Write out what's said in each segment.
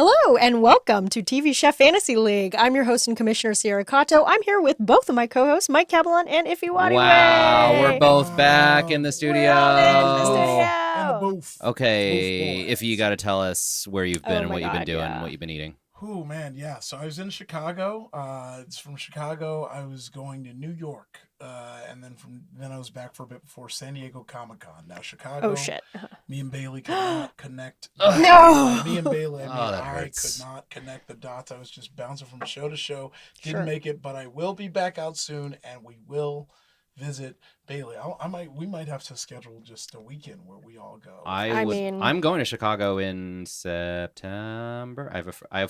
Hello and welcome to TV Chef Fantasy League. I'm your host and commissioner, Sierra Cato. I'm here with both of my co-hosts, Mike Cabalon and Ify Wadiway. Wow, we're both back in the studio. In the booth. Okay, Booth Ify, you got to tell us where you've been and my what you've been God, doing, yeah. what you've been eating. Oh man, yeah. So I was in Chicago. It's from Chicago. I was going to New York, and then I was back for a bit before San Diego Comic-Con. Now Chicago. Oh shit! Me and Bailey could not connect. No! Me and Bailey. that I hurts. could not connect the dots. I was just bouncing from show to show. Didn't Sure. make it, but I will be back out soon, and we will visit Bailey. We might have to schedule just a weekend where we all go. I'm going to Chicago in September. I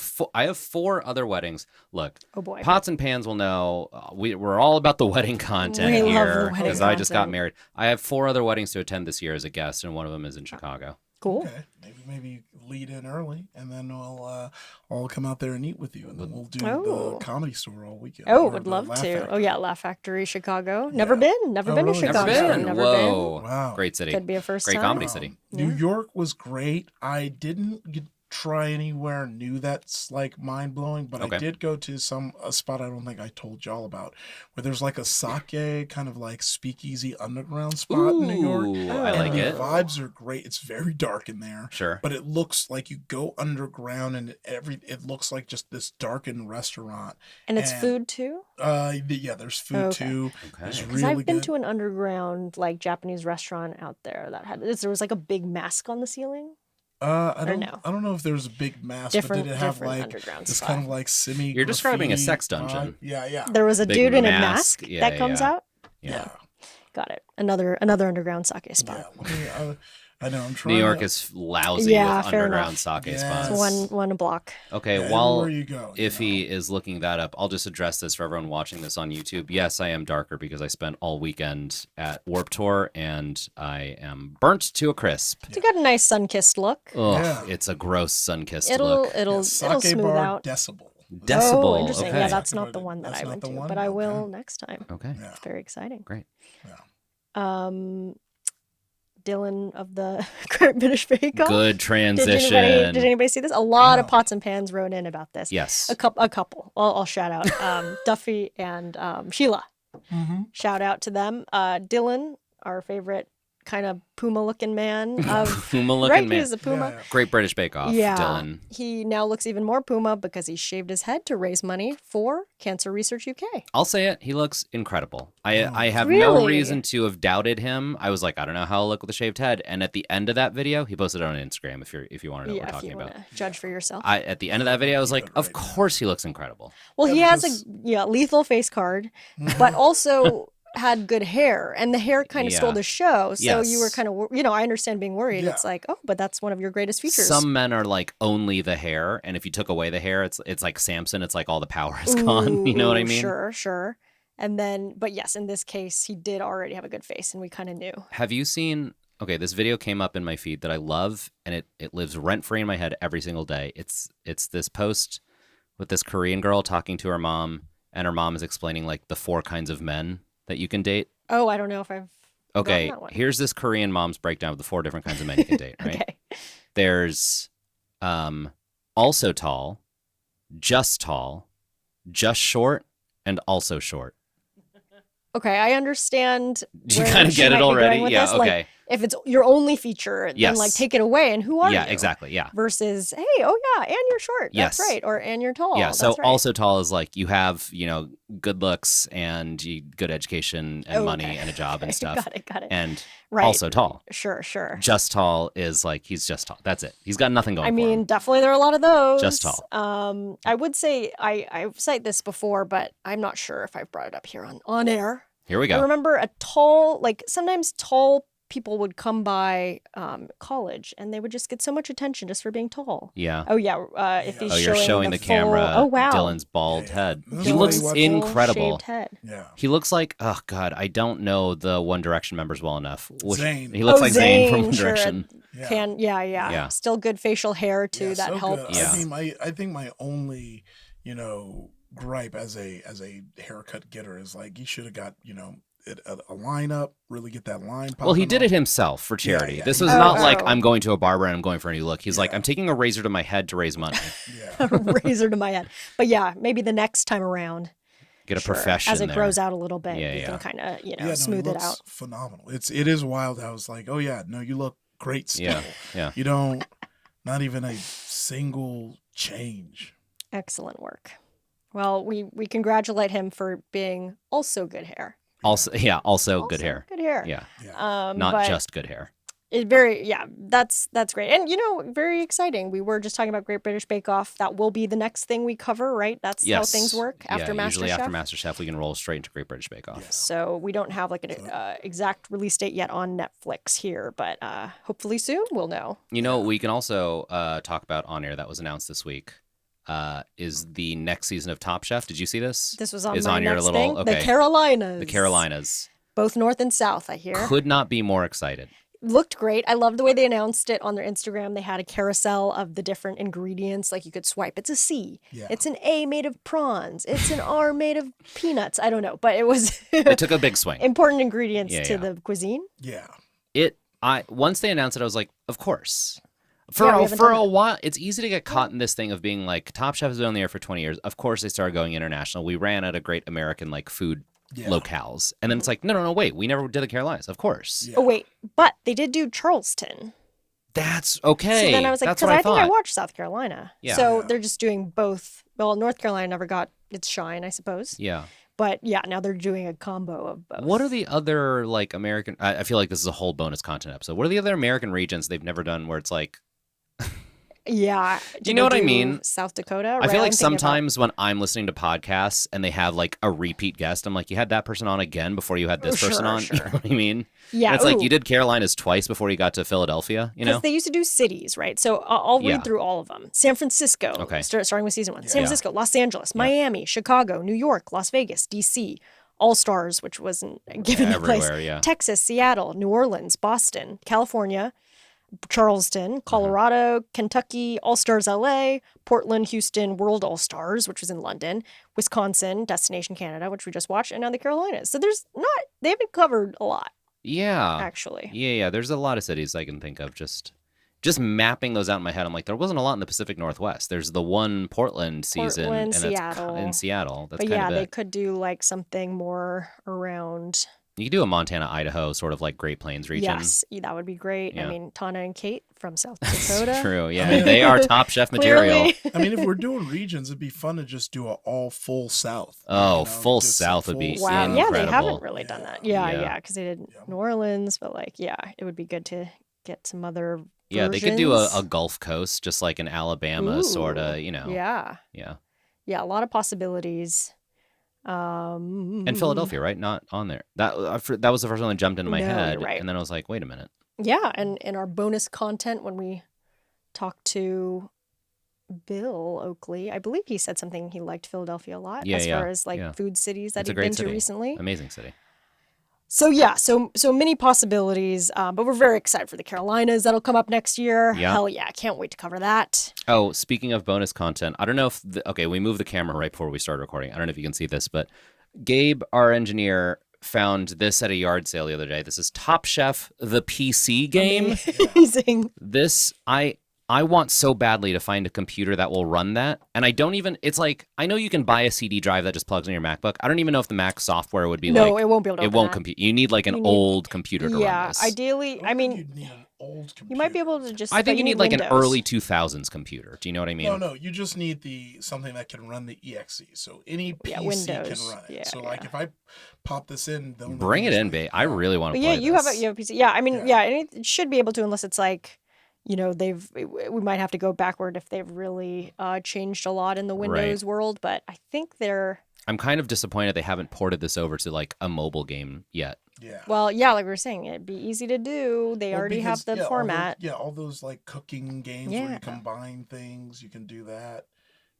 have four other weddings. Look, Oh boy! Pots and Pans will know we're all about the wedding content We love the here wedding because I just got content. married. I have four other weddings to attend this year as a guest, and one of them is in Chicago. Cool. Okay, maybe lead in early, and then we'll all come out there and eat with you, and then we'll do the Comedy Store all weekend. Oh, or would the love Laugh to. Factory. Oh yeah, Laugh Factory, Chicago. Yeah. Never been Oh, to really? Chicago. Never been. Never Whoa. Wow. Great city. Could be a first Great time. comedy city. New York was great. I didn't try anywhere new that's like mind blowing, but Okay. I did go to a spot I don't think I told y'all about, where there's like a sake kind of like speakeasy underground spot in New York. Ooh, Oh. I like And the it. vibes are great. It's very dark in there. Sure. But it looks like you go underground, and it looks like just this darkened restaurant. And it's food too. Yeah, there's food Okay. too. Okay. It's Because really I've been good. to an underground like Japanese restaurant out there that had there was like a big mask on the ceiling. I no? don't know if there's a big mask, Different, but did it have different like underground this spot. kind of like semi? You're describing a graffiti sex dungeon. vibe? Yeah. There was a Big dude in a mask. mask Yeah, that comes yeah. out. Yeah. Got it. Another underground sake Yeah. spot. I know. I'm trying. New York to, is lousy Yeah, with fair underground enough. sake Yes. spots. It's one a block. Okay, yeah, while everywhere you go, you Ify know. is looking that up, I'll just address this for everyone watching this on YouTube. Yes, I am darker because I spent all weekend at Warped Tour and I am burnt to a crisp. You got a nice sun-kissed look. Ugh, Yeah. it's a gross sun-kissed It'll look. it'll Sake it'll smooth bar out. decibel. Decibel. Oh, interesting. Okay. Yeah, that's Sake not bar, the one that that's I not went the to, one? but I will Okay. next time. Okay, Yeah. It's very exciting. great. Dylan of the Current British Bake Off. Good Did transition. anybody see this? A lot of Wow. pots and pans wrote in about this. Yes. A couple. I'll shout out Duffy and Sheila. Mm-hmm. Shout out to them. Dylan, our favorite kind of Puma-looking man. Of, Puma-looking right, man. he's a Puma. Yeah. Great British Bake Off, Yeah. Dylan. He now looks even more Puma because he shaved his head to raise money for Cancer Research UK. I'll say it. He looks incredible. I have no Really? reason to have doubted him. I was like, I don't know how I'll look with a shaved head. And at the end of that video, he posted it on Instagram. If you want to know what we're If talking you about. want to judge for yourself. At the end of that video, I was like, it of right now. course he looks incredible. Well, Yeah, he has because- a lethal face card, but also had good hair, and the hair kind of stole Yeah. the show. So Yes. you were kind of, I understand being worried. Yeah. It's like, oh, but that's one of your greatest features. Some men are like only the hair, and if you took away the hair, it's like Samson. It's like all the power is gone. You know what I Ooh, mean? Sure. And then, but yes, in this case, he did already have a good face, and we kind of knew. Have you seen? Okay, this video came up in my feed that I love, and it lives rent free in my head every single day. It's this post with this Korean girl talking to her mom, and her mom is explaining like the 4 kinds of men that you can date. Oh, I don't know if I've. Okay, gotten that one. here's this Korean mom's breakdown of the 4 different kinds of men you can date. Right? Okay. There's also tall, just short, and also short. Okay, I understand. Did you where kind of she get might it be already? going with Yeah, this. Like, okay. if it's your only feature, then like Yes. take it away. And who are you? Yeah, exactly. Yeah. Versus, hey, oh yeah, and you're short. Yes. That's right. Or and you're tall. Yeah, so That's right. also tall is like you have, good looks and good education and money Okay. and a job and stuff. Got it. And Right. also tall. Sure. Just tall is like he's just tall. That's it. He's got nothing going I for mean, him. definitely there are a lot of those. Just tall. I would say I've cited this before, but I'm not sure if I've brought it up here on air. Here we I go. remember a tall, like sometimes tall people would come by college and they would just get so much attention just for being tall. Yeah. Oh yeah, if he's Oh, you're showing the full, camera. Oh wow, Dylan's bald Yeah, yeah. head. This He is looks what- incredible. Shaved head. Yeah. He looks like, oh God, I don't know the One Direction members well enough. Zayn. He looks Oh, like Zayn from Zayn, One sure. Direction. Yeah. Yeah. Still good facial hair too. Yeah, that so helps. good. Yeah. I mean, I think my only, gripe as a haircut getter is like he should have got a lineup, really get that line popping. Well, he did off. it himself for charity. yeah, This he was did not it. like Oh. I'm going to a barber and I'm going for a new look. He's like, Yeah. I'm taking a razor to my head to raise money. Yeah. Razor to my head. But yeah, maybe the next time around, Get a sure, profession as it there. grows out a little bit, Yeah, we yeah. can kind of Yeah, no, smooth he it looks out. phenomenal. It is wild. I was like, oh yeah, no, you look great still. Yeah, yeah. You don't, not even a single change. Excellent work. Well, we congratulate him for being also good hair. Also, yeah, also good hair. Good hair. Yeah, Yeah. not but just good hair. that's great. And very exciting. We were just talking about Great British Bake Off. That will be the next thing we cover, right? That's how Yes. things work after yeah, usually after MasterChef. MasterChef, we can roll straight into Great British Bake Off. Yeah. So we don't have like an exact release date yet on Netflix here, but hopefully soon we'll know. You know, we can also talk about on air that was announced this week. Is the next season of Top Chef? Did you see this? This was on Is my on your next little thing. okay. The Carolinas. The Carolinas. Both North and South, I hear. Could not be more excited. Looked great. I love the way they announced it on their Instagram. They had a carousel of the different ingredients. Like you could swipe. It's a C. Yeah. It's an A made of prawns. It's an R made of peanuts. I don't know, but it was They took a big swing. important ingredients Yeah, to yeah. the cuisine. Yeah. Once they announced it, I was like, of course. Yeah, we For haven't done a it. while, it's easy to get caught in this thing of being like, Top Chef has been on the air for 20 years. Of course, they started going international. We ran out of great American like food Yeah. locales, and then it's like, no, wait, we never did the Carolinas. Of course, Yeah. Oh wait, but they did do Charleston. that's okay. So then I was like, that's because what I think I thought. watched South Carolina. Yeah. So Yeah. they're just doing both. Well, North Carolina never got its shine, I suppose. Yeah. But yeah, now they're doing a combo of both. What are the other like American? I feel like this is a whole bonus content episode. What are the other American regions they've never done where it's like? Yeah. Do you know what I mean? South Dakota. I right? feel like I'm thinking about- sometimes when I'm listening to podcasts and they have like a repeat guest, I'm like, you had that person on again before you had this person Sure, on. You know sure. what I mean? Yeah. And it's like ooh. you did Carolinas twice before you got to Philadelphia. You Because know? they used to do cities, right? So I'll Yeah. read through all of them. San Francisco, Okay. starting with season 1. Yeah. San Francisco, Los Angeles, Miami, Chicago, New York, Las Vegas, D.C., All Stars, which wasn't given a place. Everywhere, yeah. Texas, Seattle, New Orleans, Boston, California, Charleston, Uh-huh. Colorado, Kentucky, All Stars LA, Portland, Houston, World All Stars, which was in London, Wisconsin, Destination Canada, which we just watched, and now the Carolinas. So they haven't covered a lot, Yeah. actually. Yeah. There's a lot of cities I can think of. Just mapping those out in my head. I'm like, there wasn't a lot in the Pacific Northwest. There's the one Portland season, Portland, and Seattle. that's in Seattle. That's But kind yeah, of they it. could do like something more around. You could do a Montana, Idaho, sort of like Great Plains region. Yes, that would be great. I Yeah. mean, Tana and Kate from South Dakota. True. Yeah, they are Top Chef material. Clearly. I mean, if we're doing regions, it'd be fun to just do a all full South. Oh, you know, full just a South would be full Wow. South. Yeah, they incredible. haven't really done that. Yeah, Yeah. yeah, because they did Yeah. New Orleans, but like, yeah, it would be good to get some other. Yeah, they could do a versions. Gulf Coast, just like an Alabama sort of, you know. Yeah, Yeah. yeah, a lot of possibilities. And Philadelphia, right? Not on there. That was the first one that jumped into my No, head. you're right. And then I was like, wait a minute. Yeah, and in our bonus content when we talked to Bill Oakley, I believe he said something he liked Philadelphia a lot Yeah, as yeah, far as like yeah. food cities that It's a he'd great been to city. recently. Amazing city. So yeah, so many possibilities, but we're very excited for the Carolinas that'll come up next year. Yeah. Hell yeah, can't wait to cover that. Oh, speaking of bonus content, I don't know if okay, we moved the camera right before we started recording. I don't know if you can see this, but Gabe, our engineer, found this at a yard sale the other day. This is Top Chef the PC game. Amazing. This I want so badly to find a computer that will run that. And I don't even it's like I know you can buy a CD drive that just plugs in your MacBook. I don't even know if the Mac software would be No, like it won't be able to. it open won't that. compute. You need like an You need- old computer to Yeah, run this. ideally. I don't think mean, you'd need an old computer. you might be able to just. I but think you need like an Windows. early 2000s computer. Do you know what I mean? No, you just need something that can run the exe. So any PC Yeah, can Windows. run it. Yeah, so like yeah. if I pop this in, they'll know Bring it it's in, like- babe. I really want to But play yeah, you this. have a PC. Yeah, I mean, Yeah. yeah, and it should be able to unless it's like, we might have to go backward if they've really changed a lot in the Windows world. But I think they're. I'm kind of disappointed they haven't ported this over to like a mobile game yet. Yeah. Well, yeah, like we were saying, it'd be easy to do. They Well, already because, have the yeah, format. all those like cooking games where Yeah. you combine things, you can do that.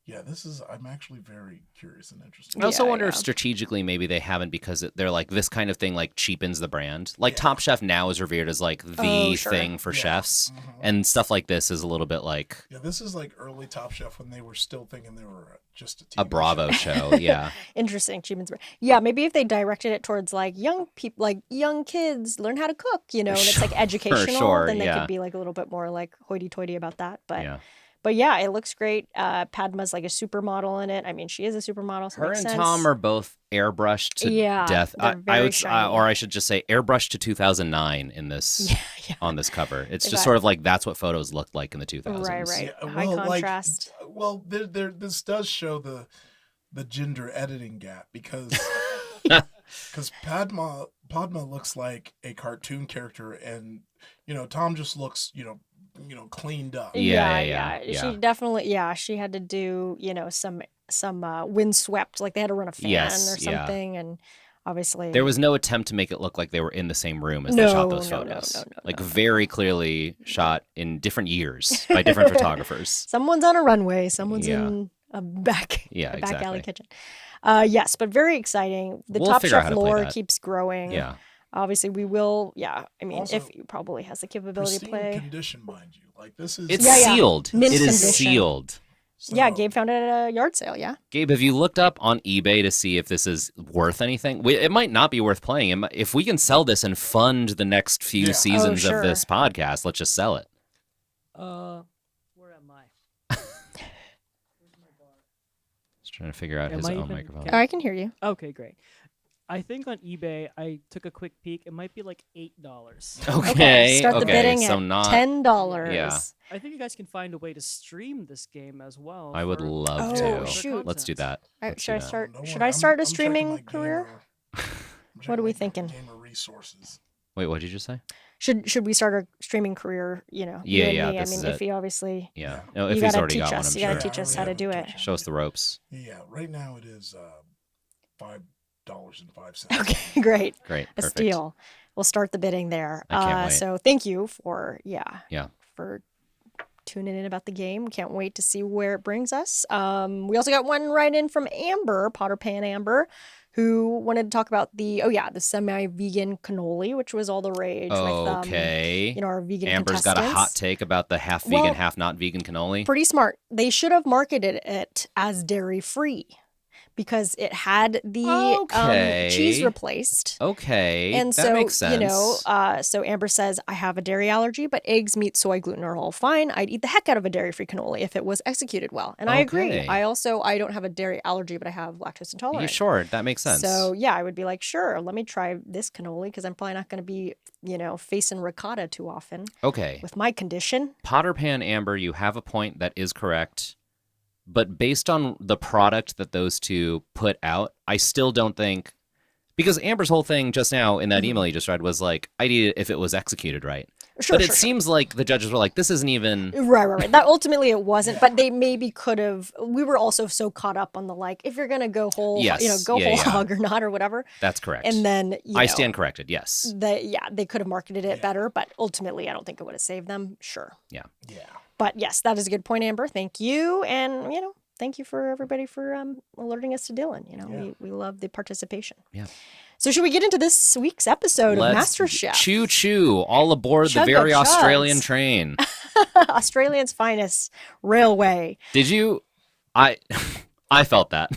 Yeah, I'm actually very curious and interested. I also Yeah, wonder yeah. if strategically maybe they haven't because they're like this kind of thing like cheapens the brand. Like Top Chef now is revered as like the sure. thing for Yeah. chefs, Mhm. and stuff like this is a little bit like Yeah, this is like early Top Chef when they were still thinking they were just a TV a Bravo show. Yeah, Interesting achievements. Yeah, maybe if they directed it towards like young people, like young kids, learn how to cook, and it's like educational, sure, then they yeah. could be like a little bit more like hoity-toity about that. But yeah. but yeah, it looks great. Padma's like a supermodel in it. I mean, she is a supermodel. So it Her makes and sense. Tom are both airbrushed to death. they're I very would, shiny. or I should just say, airbrushed to 2009 in this Yeah. on this cover. It's They just got- sort of like that's what photos looked like in the 2000s. Right. Yeah, High contrast. This does show the gender editing gap because Padma looks like a cartoon character, and Tom just looks cleaned up. Yeah. She definitely, she had to do, some windswept, like they had to run a fan Yes, or something, and obviously There was no attempt to make it look like they were in the same room as they No, shot those no, photos. no, Like very clearly shot in different years by different photographers. someone's on a runway, someone's Yeah. in a back alley exactly. kitchen. Yes, but very exciting. The We'll Top figure out Chef how to play lore that. keeps growing. Yeah. Obviously, we will. Yeah, I mean, Also, if he probably has the capability to Pristine play. condition, mind you. Like this is It's Yeah. sealed. Mint It is condition. sealed. so- Yeah, Gabe found it at a yard sale. Yeah. Gabe, have you looked up on eBay to see if this is worth anything? It might not be worth playing. If we can sell this and fund the next few Yeah. seasons sure. of this podcast, let's just sell it. Where am I? Just trying to figure out Am his I own even- microphone. can- Oh, I can hear you. Okay, great. I think on eBay, I took a quick peek. It might be like $8. Okay. Start the bidding so at not. $10. Yeah. I think you guys can find a way to stream this game as well. I would for love Oh, to. shoot. Let's do that. Let's Should do I that. start? Don't Should worry, I start a I'm checking streaming my career? gamer- I'm What are we checking my thinking? Gamer resources. Wait, what did you just say? Should we start a streaming career? You and Yeah, me. this I is mean, if it. he obviously, Yeah. No, you if he's gotta already teach got one, us. I'm You gotta sure. teach us how to do it. Show us the ropes. Yeah, right now it is $5.05. Okay, great. Great. A Perfect. steal. We'll start the bidding there. I can't wait. So thank you for Yeah. for tuning in about the game. Can't wait to see where it brings us. We also got one right in from Amber, Potter Pan Amber, who wanted to talk about the semi-vegan cannoli, which was all the rage Okay. with our vegan Amber's got a hot contestants. take about the half Well, vegan, half not vegan cannoli. Pretty smart. They should have marketed it as dairy-free because it had the Okay. cheese replaced. Okay. And that so, makes sense. so Amber says, I have a dairy allergy, but eggs, meat, soy, gluten are all fine. I'd eat the heck out of a dairy-free cannoli if it was executed well. And I agree. Okay. I don't have a dairy allergy, but I have lactose intolerance. You sure? That makes sense. So yeah, I would be like, sure, let me try this cannoli because I'm probably not going to be, facing ricotta too often okay. with my condition. Potter Pan Amber, you have a point that is correct. But based on the product that those two put out, I still don't think, because Amber's whole thing just now in that email you just read was like, I'd eat it if it was executed right. Sure, But it sure, seems like the judges were like, this isn't even. Right. That ultimately it wasn't, but they maybe could have. We were also so caught up on the like, if you're gonna go whole, Yes, go yeah, whole yeah. hog or not or whatever. That's correct. And then I stand corrected. Yes. they could have marketed it better, but ultimately I don't think it would have saved them. Sure, Yeah. but yes, that is a good point, Amber. Thank you, and thank you for everybody for alerting us to Dylan. We love the participation. Yeah. So should we get into this week's episode of MasterChef? Choo choo! All aboard the Chugga very chugs. Australian train. Australia's finest railway. Did you? I felt that.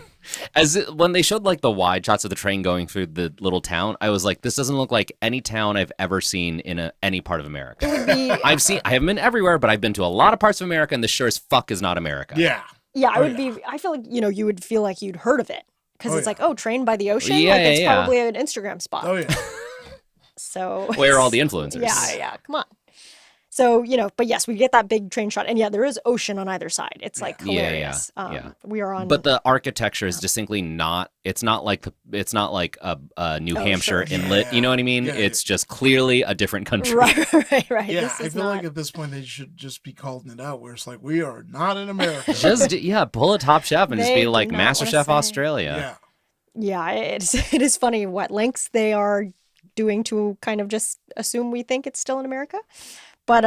When they showed like the wide shots of the train going through the little town, I was like, this doesn't look like any town I've ever seen in any part of America. I haven't been everywhere, but I've been to a lot of parts of America, and this sure as fuck is not America. Yeah. Yeah, Oh, I feel like, you would feel like you'd heard of it because Oh, it's yeah. like, train by the ocean. Yeah, like it's yeah. probably an Instagram spot. Oh yeah. So Where are all the influencers? Yeah, come on. So, but yes, we get that big train shot. And yeah, there is ocean on either side. It's like Yeah, yeah, hilarious. yeah. We are on. But the architecture is distinctly not. It's not like a New Hampshire sure. inlet. Yeah. You know what I mean? Yeah, it's just clearly a different country. Right. Yeah, This I is feel not... like at this point they should just be calling it out where it's like, we are not in America. Just pull a Top Chef and just They be do like not wanna MasterChef say. Australia. Yeah. Yeah, it is funny what lengths they are doing to kind of just assume we think it's still in America. But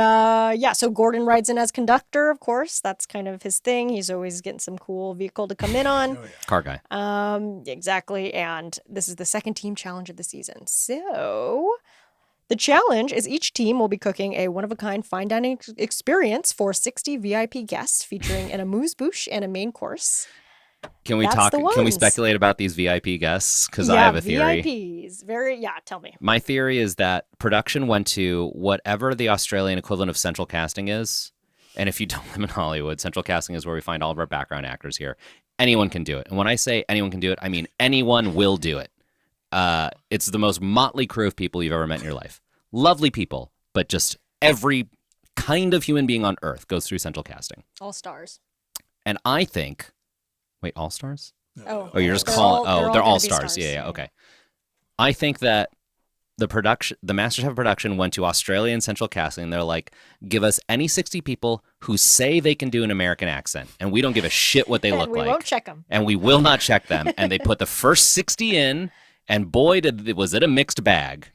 yeah, so Gordon rides in as conductor, of course. That's kind of his thing. He's always getting some cool vehicle to come in on. Oh, yeah. Car guy. Exactly. And this is the second team challenge of the season. So the challenge is each team will be cooking a one-of-a-kind fine dining experience for 60 VIP guests featuring an amuse-bouche and a main course. Can we That's talk? the Can we ones. speculate about these VIP guests? Because I Yeah, have a theory. VIPs. Tell me. My theory is that production went to whatever the Australian equivalent of central casting is. And if you don't live in Hollywood, central casting is where we find all of our background actors here. Anyone can do it. And when I say anyone can do it, I mean anyone will do it. It's the most motley crew of people you've ever met in your life. Lovely people, but just every kind of human being on Earth goes through central casting. All stars. And I think, wait, all stars? Oh, Oh, you're just they're calling. all They're gonna all be stars. Yeah. Okay. I think that the MasterChef production went to Australian central casting. And they're like, give us any 60 people who say they can do an American accent, and we don't give a shit what they And look we like, won't check them. and we will not check them. And they put the first 60 in, and boy, was it a mixed bag.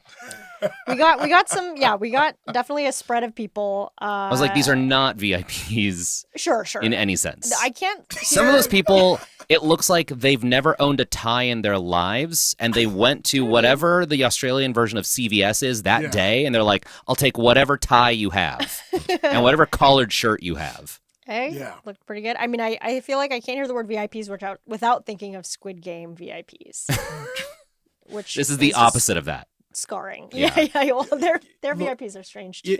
We got some. Yeah, we got definitely a spread of people. I was like, these are not VIPs sure. in any sense. I can't. Some of those people, it looks like they've never owned a tie in their lives, and they went to whatever the Australian version of CVS is that Yeah. day, and they're like, I'll take whatever tie you have and whatever collared shirt you have. Hey, Yeah. looked pretty good. I mean, I feel like I can't hear the word VIPs without thinking of Squid Game VIPs. Which This is the just opposite of that. scarring. Yeah. Yeah. Well, their Look, VIPs are strange too.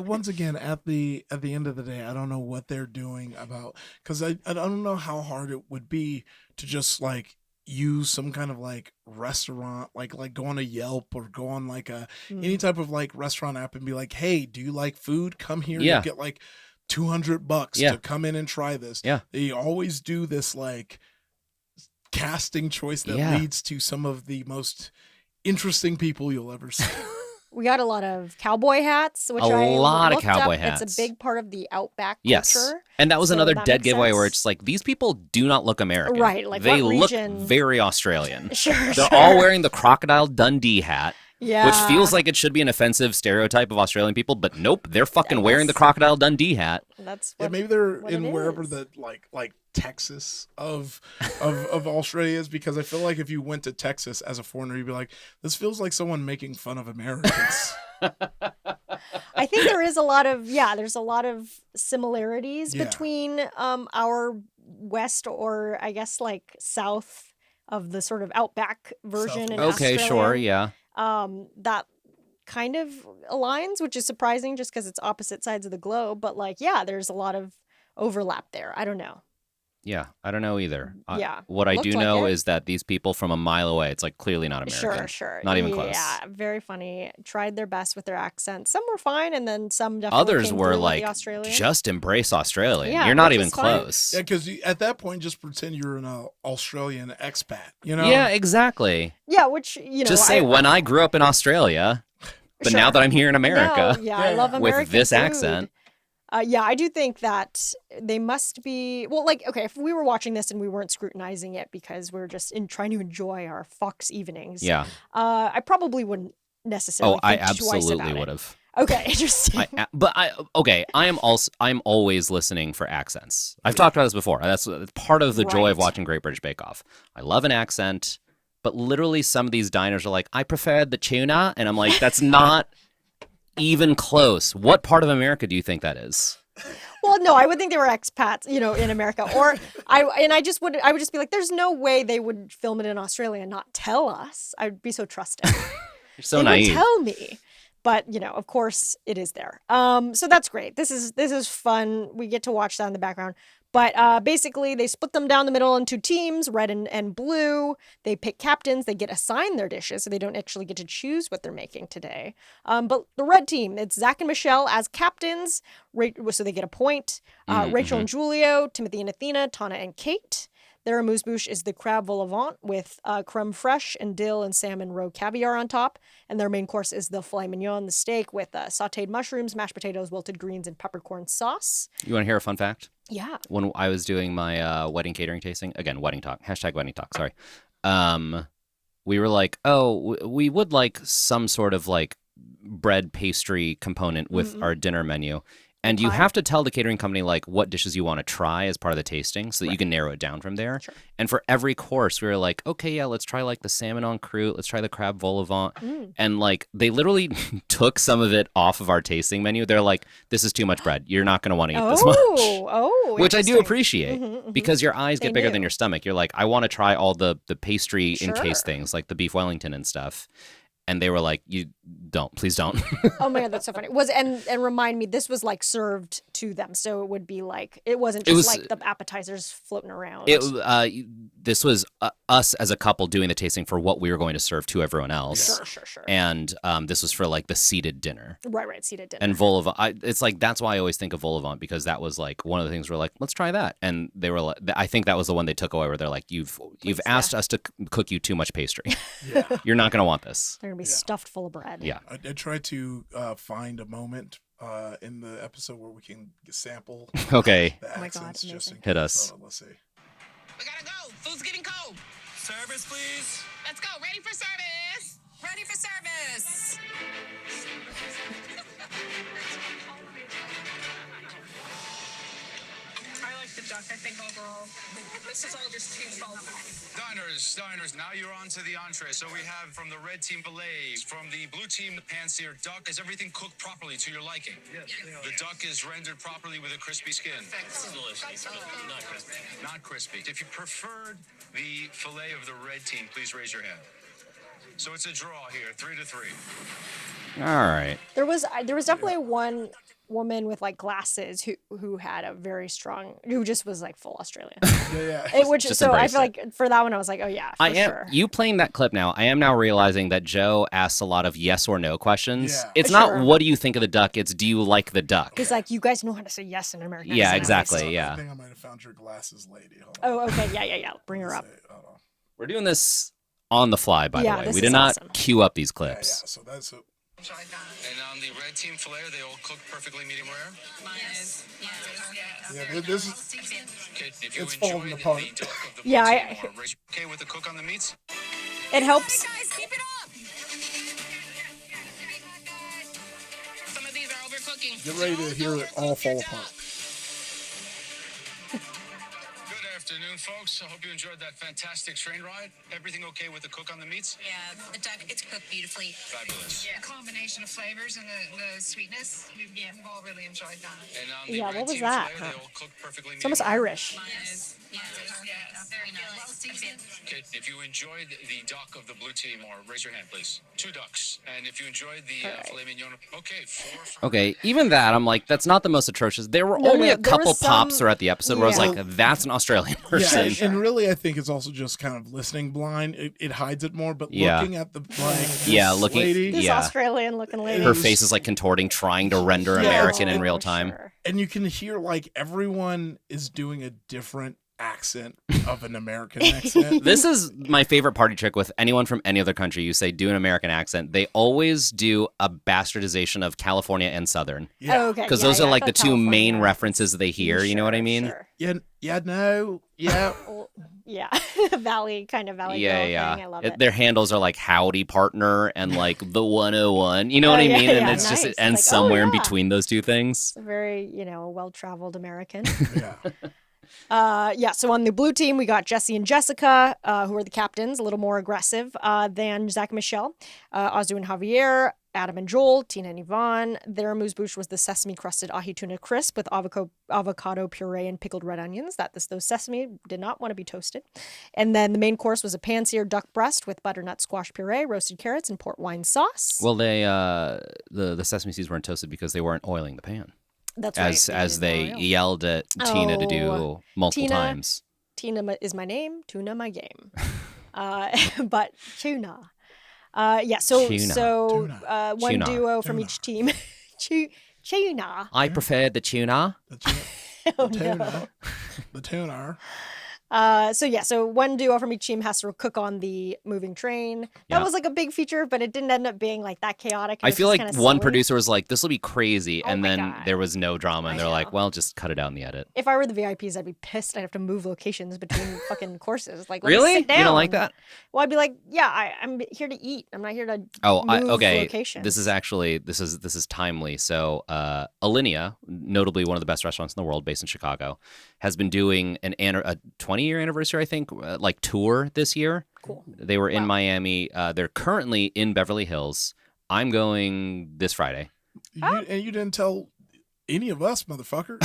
Once again, at the end of the day, I don't know what they're doing about, because I don't know how hard it would be to just like use some kind of like restaurant, like go on a Yelp or go on like any type of like restaurant app and be like, hey, do you like food? Come here. Yeah. You get like $200 Yeah. to come in and try this. Yeah. They always do this like casting choice that Yeah. leads to some of the most interesting people you'll ever see. We got a lot of cowboy hats, which A I lot of looked cowboy up. hats. It's a big part of the Outback Yes. culture. And that was So another that dead makes giveaway where sense. it's like, these people do not look American. Right, like, they what look region- very Australian. Sure. They're all wearing the Crocodile Dundee hat. Yeah. Which feels like it should be an offensive stereotype of Australian people, but nope, they're fucking wearing the guess. Crocodile Dundee hat. That's Yeah, what, maybe they're what in it wherever is. the like Texas of Australia is, because I feel like if you went to Texas as a foreigner, you'd be like, this feels like someone making fun of Americans. I think there is a lot of there's a lot of similarities Yeah. between our west, or I guess like south of the sort of Outback version in Okay, Australia. sure, yeah. That kind of aligns, which is surprising just because it's opposite sides of the globe. But like, yeah, there's a lot of overlap there. I don't know. Yeah, I don't know either. Yeah, What I looked do like know it. is that these people from a mile away, it's like clearly not American. Sure. Not even close. Yeah, very funny. Tried their best with their accents. Some were fine, and then some definitely Others came were through with like, the Australian. just embrace Australian. Yeah, You're not which even is fine. close. Yeah, because at that point, just pretend you're an Australian expat, you know? Yeah, exactly. Yeah, which you know, Just say, when I grew up in Australia, but now Sure. that I'm here in America, No, I love with American this food. accent. Yeah, I do think that they must be like, okay, if we were watching this and we weren't scrutinizing it because we're just trying to enjoy our Fox evenings. Yeah. I probably wouldn't necessarily. Oh, I think twice absolutely about would it. have. Okay, interesting. I'm always listening for accents. I've talked about this before. That's part of the joy of Right. watching Great British Bake Off. I love an accent, but literally some of these diners are like, I prefer the tuna, and I'm like, that's not even close. What part of America do you think that is? Well, no, I would think they were expats, in America, or I would just be like, there's no way they would film it in Australia and not tell us. I would be so trusting. You're so they naive. would tell me. But of course, it is there. So that's great. This is fun. We get to watch that in the background. But basically, they split them down the middle into teams, red and blue. They pick captains. They get assigned their dishes, so they don't actually get to choose what they're making today. But the red team, it's Zach and Michelle as captains, so they get a point. Rachel and Julio, Timothy and Athena, Tana and Kate. Their amuse-bouche is the crab vol au vent with creme fraiche and dill and salmon roe caviar on top. And their main course is the filet mignon, the steak with sauteed mushrooms, mashed potatoes, wilted greens, and peppercorn sauce. You want to hear a fun fact? Yeah. When I was doing my wedding catering tasting, again, wedding talk, #wedding talk, sorry. We were like, we would like some sort of like bread pastry component with our dinner menu. And you Okay. have to tell the catering company like what dishes you want to try as part of the tasting so that you can narrow it down from there. Sure. And for every course, we were like, okay, yeah, let's try like the salmon en croûte. Let's try the crab vol au vent. And like they literally took some of it off of our tasting menu. They're like, this is too much bread. You're not going to want to eat this much. Which I do interesting. appreciate because your eyes get They bigger knew. than your stomach. You're like, I want to try all the pastry encased Sure. things like the beef Wellington and stuff. And they were like, you don't, please don't. Oh my god, that's so funny. And remind me, this was like served to them, so it would be like it wasn't just was- like the appetizers floating around. This was us as a couple doing the tasting for what we were going to serve to everyone else. Sure. And this was for like the seated dinner. Right, seated dinner. And vol au vent, it's like that's why I always think of vol au vent because that was like one of the things we're like, let's try that. And they were like, I think that was the one they took away where they're like, you've asked us to cook you too much pastry. Yeah. You're not gonna want this. They're gonna be stuffed full of bread. Yeah. I did try to find a moment in the episode where we can sample Okay. the Oh my God, accents just in amazing. Hit case. us. So, let's see. We gotta go. Food's getting cold. Service, please. Let's go. Ready for service. Ready for service. I like the duck. I think overall, this is all just too salty. Diners. Now you're on to the entree. So we have from the red team fillets, from the blue team the pan-seared duck. Is everything cooked properly to your liking? Yes. The duck is rendered properly with a crispy skin. Delicious, but not crispy. Not crispy. If you preferred the fillet of the red team, please raise your hand. So it's a draw here, 3-3. All right. There was definitely one woman with like glasses who had a very strong who just was like full Australian. Yeah. Which so I feel like for that one I was like, oh yeah, for sure. You playing that clip now. I am now realizing that Joe asks a lot of yes or no questions. Yeah. It's Sure. not what do you think of the duck. It's do you like the duck? He's like, you guys know how to say yes in American Yeah, accent, exactly. at least." Yeah. I think I might have found your glasses lady. Hold on. Oh, okay, yeah. Bring her up. Hold on. We're doing this on the fly, by Yeah, the way. this We did is not awesome. queue up these Yeah, clips. so that's it. And on the red team fillet, are they all cooked perfectly medium rare? Mine is. Yeah, this is Okay, if you It's enjoy falling the apart. duck of the blue Yeah, team, or raise- okay with the cook on the meats? It helps. Guys, keep it up. Some of these are overcooking. get ready to hear it all fall apart. Good afternoon, folks. I hope you enjoyed that fantastic train ride. Everything okay with the cook on the meats? Yeah, the duck, it's cooked beautifully. Fabulous. A combination of flavors and the sweetness. We've all really enjoyed that. And on the Yeah, red what was team that, fillet, huh? they all cooked perfectly It's almost medium rare? Irish. Mine is. Very nice. Well seasoned. Okay, if you enjoyed the duck of the blue team, or raise your hand, please. 2 ducks. And if you enjoyed the All right. filet mignon, okay, 4 for Okay, even that, I'm like, that's not the most atrocious. There were No, only no, a there was couple pops some- throughout the episode where I was Yeah. like, that's an Australian Yeah, person. and really, I think it's also just kind of listening blind. It hides it more, but Yeah. looking at the this Yeah, looking- lady, This Yeah. Australian looking lady. Her face is like contorting, trying to render Yeah, American in for real time. sure. and you can hear like everyone is doing a different accent of an American accent. This is my favorite party trick with anyone from any other country. You say, do an American accent. They always do a bastardization of California and Southern. Yeah, Oh, okay. Because yeah, those yeah, are I like the thought two main California. references they hear. You know what I Sure, mean? sure. no, yeah. Well, yeah. Valley kind of valley Yeah, girl yeah. thing. I love it. Their handles are like howdy partner and like the 101. You know what Oh, I yeah, mean? And yeah, it's just, nice. it ends It's like, oh, somewhere in yeah. between those two things. It's a very, well-traveled American. Yeah. So on the blue team, we got Jesse and Jessica, who are the captains, a little more aggressive than Zach and Michelle. Azu and Javier, Adam and Joel, Tina and Yvonne. Their amuse-bouche was the sesame-crusted ahi tuna crisp with avocado puree and pickled red onions. Those sesame did not want to be toasted. And then the main course was a pan-seared duck breast with butternut squash puree, roasted carrots, and port wine sauce. Well, they the sesame seeds weren't toasted because they weren't oiling the pan. That's right. As they didn't oil. yelled at Tina to Oh, do multiple Tina. times. Tina is my name, tuna my game. But tuna. So Tuna. one Tuna. duo from Tuna. each team. Tuna. I prefer the tuna. The tuna. Oh, The no. tuna. The tuner. So one duo from each team has to cook on the moving train. That Yeah. was like a big feature, but it didn't end up being like that chaotic. It I was feel just like kinda one silly. producer was like, "This will be crazy," Oh and my then God. there was no drama, and I they're like, know. "Well, just cut it out in the edit." If I were the VIPs, I'd be pissed. I'd have to move locations between fucking courses. Like, let me Really? sit down. You don't like that? Well, I'd be like, yeah, I'm here to eat. I'm not here to Oh, move okay. locations. This is actually this is timely. So, Alinea, notably one of the best restaurants in the world, based in Chicago, has been doing a 20-year anniversary, I think, like tour this year. Cool. They were in Wow. Miami. They're currently in Beverly Hills. I'm going this Friday. And you didn't tell any of us, motherfucker.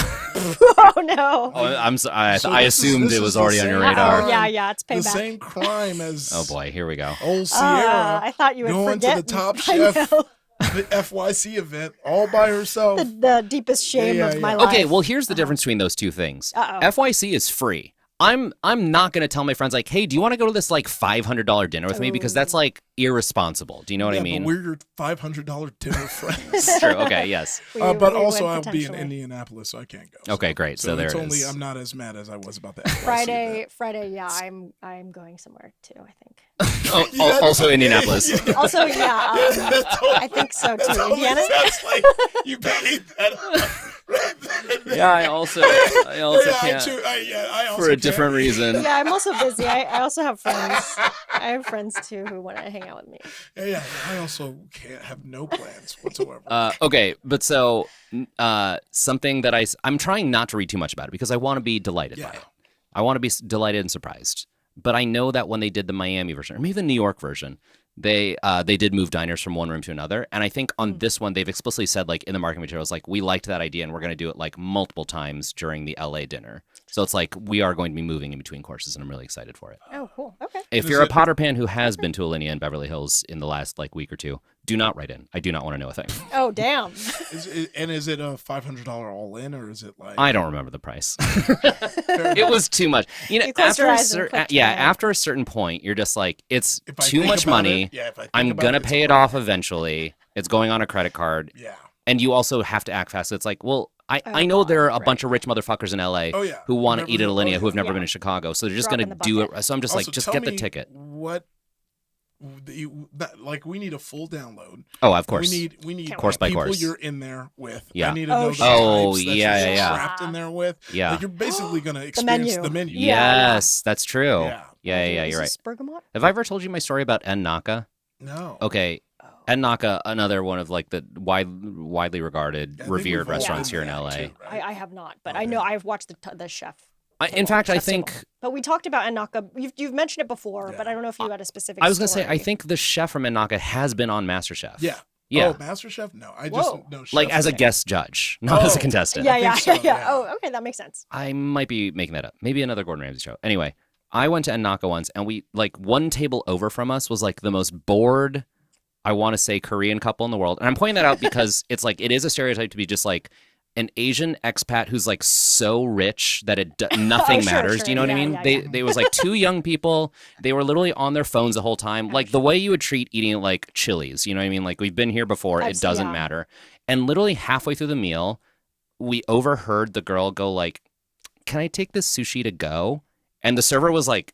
Oh no. Oh, I So I this is- assumed this it is was the already on your same radar. Oh yeah, it's The payback. same crime as Oh boy, here we go. old Sierra I thought you would going to forget. the Top I Chef, know. the FYC event, all by herself. the deepest shame Yeah, of my yeah. life. Okay, well, here's the difference between those two things. Uh-oh. FYC is free. I'm not gonna tell my friends like, hey, do you want to go to this like $500 dinner with me? Because that's like irresponsible. Do you know what I mean? But we're your $500 dinner friends. It's true. Okay, yes. But We also, would I'll be in potentially. Indianapolis, so I can't go. Okay, great. So there it's it only is. I'm not as mad as I was about that. FYC Friday, yeah, I'm going somewhere too, I think. Oh, also Indianapolis. Also, yeah, I think so too. Indiana? Sounds like you paid that. Yeah, I also can't I also for a can't. different reason. Yeah, I'm also busy. I also have friends. I have friends too who want to hang out with me. Yeah, I also can't have no plans whatsoever. Okay, but so something that I'm trying not to read too much about it because I want to be delighted by Yeah. it. I want to be delighted and surprised. But I know that when they did the Miami version, or maybe the New York version, they did move diners from one room to another. And I think on this one, they've explicitly said, like, in the marketing materials, like, we liked that idea and we're going to do it, like, multiple times during the LA dinner. So it's like we are going to be moving in between courses, and I'm really excited for it. Oh, cool. Okay. If Is you're a it- Potter fan who has been to Alinea in Beverly Hills in the last, like, week or two, do not write in. I do not want to know a thing. Oh, damn. Is it a $500 all in, or is it like? I don't remember the price. Fair It enough. was too much. You know, You closed after your a eyes and clicked yeah, your head. after a certain point, you're just like, it's If I too think much about money. it, yeah, if I think I'm about gonna it's pay it worth off eventually. It's going on a credit card, Yeah. and you also have to act fast. It's like, well, I Oh, know there are a right. bunch of rich motherfuckers in LA Oh yeah. who want to Remember eat at the- Alinea oh, who have yeah. never Yeah. been to Chicago, so they're just Drop gonna in the do it. bucket. So I'm just like, Also, just tell get the me ticket. What? Like we need a full download. Oh, of course. We need Course by people course. you're in there with. Yeah. I need to Oh, know the sure. Oh, types that yeah, you're yeah. trapped in there with. Yeah. Like you're basically gonna experience the menu. Yeah. Yes, that's true. Yeah. Yeah, Is you're right. this bergamot? Have I ever told you my story about En Naka? No. Okay, Oh. En Naka, another one of like the widely regarded, I think revered we've all restaurants been here in there, LA. too, right? I have not, but Oh, I know yeah. I've watched the chef. In fact, I Chef's think table. But we talked about Anaka. You've mentioned it before, but Yeah. I don't know if you had a specific. I was gonna say I story. think the chef from En Naka has been on MasterChef. Yeah. Yeah. Oh, MasterChef? No, I just Whoa. know. Like Chef as a Nick. guest judge, not as a Oh. contestant. Yeah, I yeah, think so, yeah. yeah. Oh, okay, that makes sense. I might be making that up. Maybe another Gordon Ramsay show. Anyway, I went to En Naka once, and we like one table over from us was like the most bored, I want to say, Korean couple in the world. And I'm pointing that out because it's like it is a stereotype to be just like an Asian expat who's like so rich that nothing sure, matters. sure. Do you know what I Yeah, mean? yeah, They was like two young people. They were literally on their phones the whole time, like the way you would treat eating at like Chili's. You know what I mean? Like we've been here before. It doesn't Yeah. matter. And literally halfway through the meal, we overheard the girl go like, "Can I take this sushi to go?" And the server was like,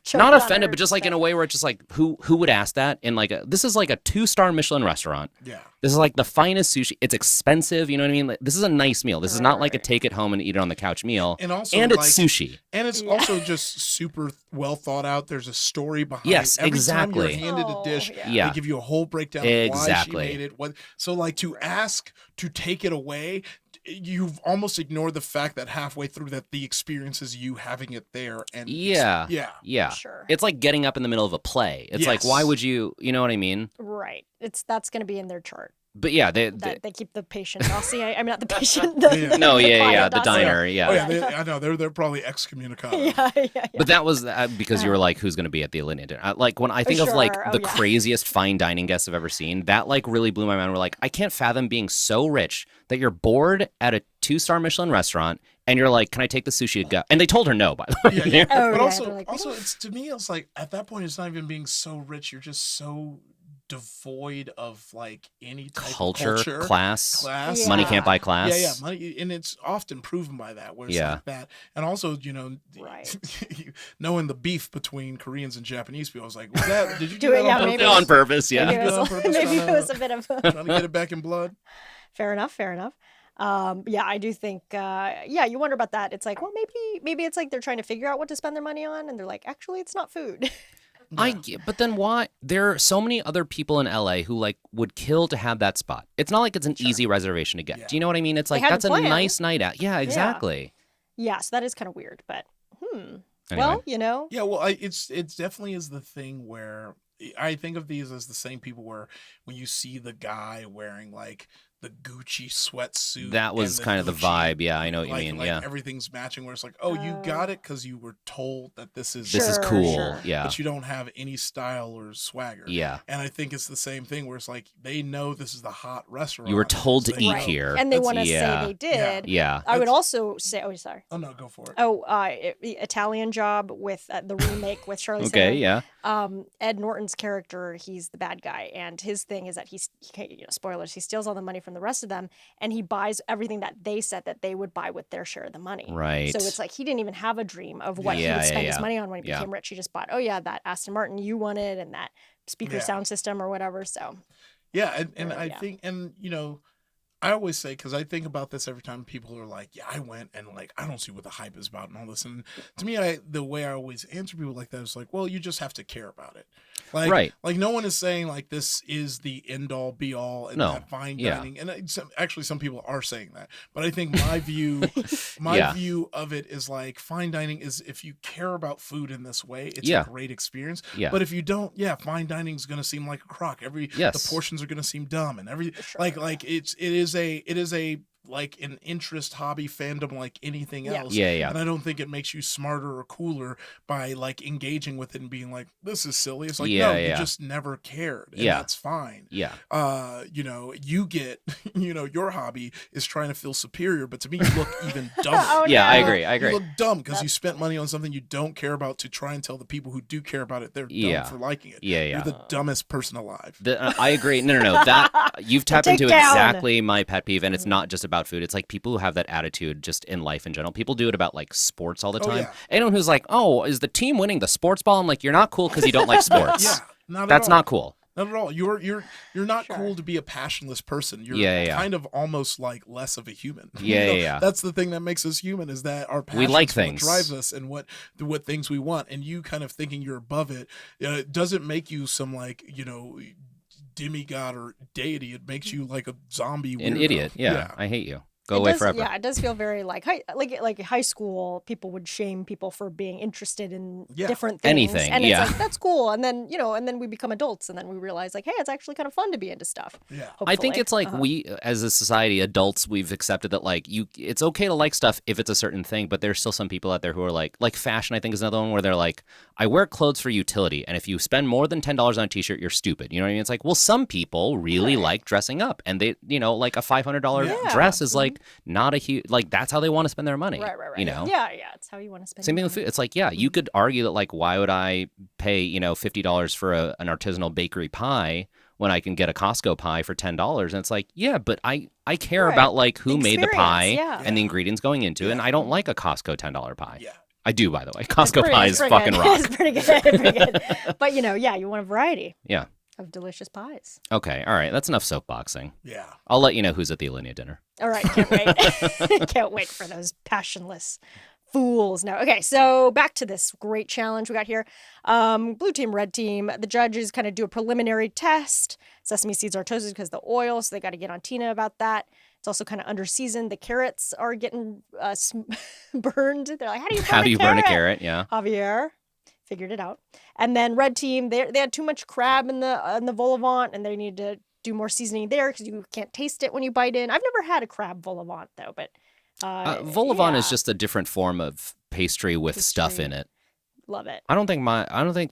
Choked not on offended, her but just like in a stuff. way where it's just like, who would ask that? In like this is like a 2-star Michelin restaurant. Yeah. This is like the finest sushi. It's expensive. You know what I mean? Like, this is a nice meal. This is not like a Right. take it home and eat it on the couch meal. And also, and like, it's sushi. And it's Yeah. also just super well thought out. There's a story behind. Yes, Every exactly. time you're handed a Oh, dish, Yeah. they give you a whole breakdown of Exactly. why she made it. What? So like to ask to take it away, you've almost ignored the fact that halfway through that the experience is you having it there. And Yeah. yeah. Yeah. Sure. It's like getting up in the middle of a play. It's like, Yes. why would you know what I mean? Right. That's going to be in their chart. But yeah, That they keep the patient dossier. I mean, not the patient. The, Yeah. no, the yeah, client the dossier. diner, yeah. Oh yeah, I know they're probably excommunicado. Yeah. But that was because you were like, who's going to be at the Alinea dinner? Like when I think of like sure. Oh, the yeah. craziest fine dining guests I've ever seen, that like really blew my mind. We're like, I can't fathom being so rich that you're bored at a 2-star Michelin restaurant and you're like, can I take the sushi to go? And they told her no, by the way. Yeah, yeah. Oh, But yeah, also, they're like, we also, don't- it's to me, it's like at that point, it's not even being so rich. You're just so devoid of like any type Culture, of culture, class, class. money Yeah. can't buy class. Yeah, money, and it's often proven by that, where it's Yeah. like that, and also Right. knowing the beef between Koreans and Japanese people, I was like, was that? Did you Do do it, that yeah, on maybe. purpose? On purpose, yeah. Maybe You it do it on was, purpose, maybe trying it was a bit of trying to get it back in blood. fair enough. Yeah, I do think, yeah, you wonder about that. It's like, well, maybe it's like they're trying to figure out what to spend their money on, and they're like, actually, it's not food. But then why? There are so many other people in LA who like would kill to have that spot. It's not like it's an easy reservation to get. Yeah. Do you know what I mean? It's like had that's a a plan. nice night out. Yeah, exactly. Yeah, so that is kind of weird, but Anyway. well, you know, Yeah, well, it definitely is the thing where I think of these as the same people where when you see the guy wearing like the Gucci sweatsuit, That was and kind of the Gucci, vibe. Yeah, I know what you like, mean. like Yeah, everything's matching. Where it's like, oh, you got it because you were told that this is this is Sure, cool. sure. Yeah, but you don't have any style or swagger. yeah. And I think it's the same thing where it's like they know this is the hot restaurant. You were told so to they eat know. Right. here. and they That's- want to yeah. say they did. Yeah. I would That's- also say, oh, sorry. Oh no, go for it. Oh, Italian Job with the remake with Charlize Okay. Theron. Yeah. Ed Norton's character, he's the bad guy, and his thing is that he can't, spoilers, he steals all the money from the rest of them, and he buys everything that they said that they would buy with their share of the money. Right. So it's like he didn't even have a dream of what he Yeah, would spend his yeah. money on when he Yeah. became rich. He just bought, oh yeah, that Aston Martin you wanted and that speaker Yeah. sound system or whatever. So Yeah, and Or, I yeah. think, and I always say, because I think about this every time people are like, yeah, I went and like, I don't see what the hype is about and all this. And to me, the way I always answer people like that is like, well, you just have to care about it. Like, Right. Like no one is saying like this is the end all be all and No. that fine Yeah. dining. And actually some people are saying that, but I think my view, Yeah. view of it is like fine dining is if you care about food in this way, it's Yeah. a great experience. Yeah. But if you don't, yeah, fine dining is going to seem like a crock. Yes. The portions are going to seem dumb and Sure. like it is a like an interest, hobby, fandom, like anything Yeah. else. Yeah, yeah. And I don't think it makes you smarter or cooler by like engaging with it and being like, this is silly. It's like, Yeah, no, yeah. you just never cared. And Yeah. that's fine. Yeah. You get, your hobby is trying to feel superior, but to me, you look even dumber. Oh, Yeah, I no. agree. I agree. You look dumb because you spent money on something you don't care about to try and tell the people who do care about it they're Yeah. dumb for liking it. Yeah, yeah. You're the dumbest person alive. I agree. No. That you've tapped Take into down. exactly my pet peeve, and it's not just about food. It's like people who have that attitude just in life in general. People do it about like sports all the Oh, time. yeah. Anyone who's like, "Oh, is the team winning the sports ball?" I'm like, "You're not cool because you don't like sports. Yeah, not at That's all. not cool." Not at all. You're not Sure. cool to be a passionless person. You're Yeah, yeah. kind of almost like less of a human. Yeah, yeah. That's the thing that makes us human is that our passion We like is what things. drives us and what things we want. And you kind of thinking you're above it doesn't make you some like demigod or deity. It makes you like a zombie. An weirdo. idiot. Yeah, I hate you. Go It away does, forever. Yeah, it does feel very like high school. People would shame people for being interested in Yeah. different things. Anything, and yeah. it's like that's cool. And then we become adults, and then we realize like, hey, it's actually kind of fun to be into stuff. Yeah. I think hopefully. it's like Uh-huh. we, as a society, adults, we've accepted that like it's okay to like stuff if it's a certain thing, but there's still some people out there who are like fashion. I think is another one where they're like, I wear clothes for utility, and if you spend more than $10 on a t-shirt, you're stupid. You know what I mean? It's like, well, some people really like dressing up, and they, like a $500 Yeah. dress is like not a huge, like that's how they want to spend their money. Right. You know? Yeah, it's how you want to spend. Same thing your with food. money. It's like, yeah, you could argue that like, why would I pay, $50 for an artisanal bakery pie when I can get a Costco pie for $10? And it's like, yeah, but I care Right. about like who The made the experience, pie yeah. and the ingredients going into it. And Yeah. I don't like a Costco $10 pie. Yeah. I do, by the way. It's Costco pretty- pie it's is pretty fucking good. rock. It's pretty good. Pretty good. But you want a variety Yeah. of delicious pies. Okay. All right. That's enough soapboxing. Yeah. I'll let you know who's at the Alinea dinner. All right, can't wait. Can't wait for those passionless fools. No, okay, so back to this great challenge we got here. Blue team, red team. The judges kind of do a preliminary test. Sesame seeds are toasted because of the oil, so they got to get on Tina about that. It's also kind of under seasoned. The carrots are getting burned. They're like, How do you burn a carrot? Yeah. Javier figured it out. And then red team, they had too much crab in the vol au vent, and they need to do more seasoning there because you can't taste it when you bite in. I've never had a crab vol au vent though, but Vol au vent is yeah, just a different form of pastry with stuff Pastry. in it. love it. I don't think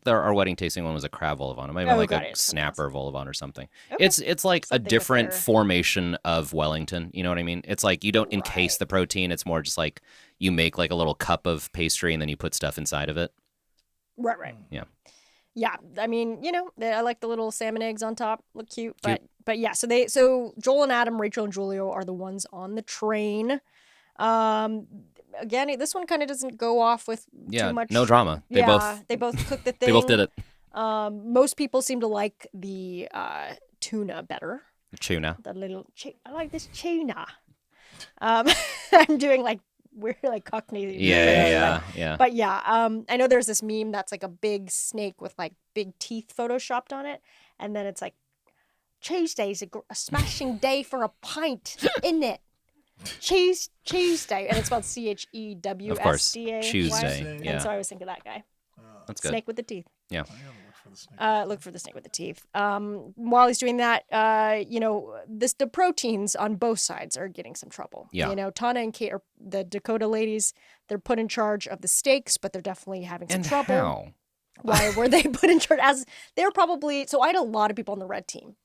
our wedding tasting one was a crab vol au vent. It might have been Oh, like got a it. snapper vol au vent or something. Okay. It's like a Something with different their- formation of Wellington. You know what I mean? It's like you don't encase Right. the protein. It's more just like you make like a little cup of pastry and then you put stuff inside of it. Right. Yeah. Yeah, I mean, I like the little salmon eggs on top. Look cute. But yeah, so Joel and Adam, Rachel and Julio are the ones on the train. Again, this one kind of doesn't go off with too much. No drama. They both cooked the thing. They both did it. Most people seem to like the tuna better. Tuna. I like this tuna. I'm doing like weird like Cockney. Yeah. But yeah, I know there's this meme that's like a big snake with like big teeth photoshopped on it, and then it's like Tuesday's a smashing day for a pint, isn't it? Tuesday, and it's spelled CHEWSDA. Of course, Tuesday. Yeah. And so I always think of that guy. That's good. Snake with the teeth. Yeah. Look for the snake with the teeth. While he's doing that, the proteins on both sides are getting some trouble. Yeah. Tana and Kate are the Dakota ladies. They're put in charge of the steaks, but they're definitely having some trouble. How? Why were they put in charge? As they're probably so. I had a lot of people on the red team.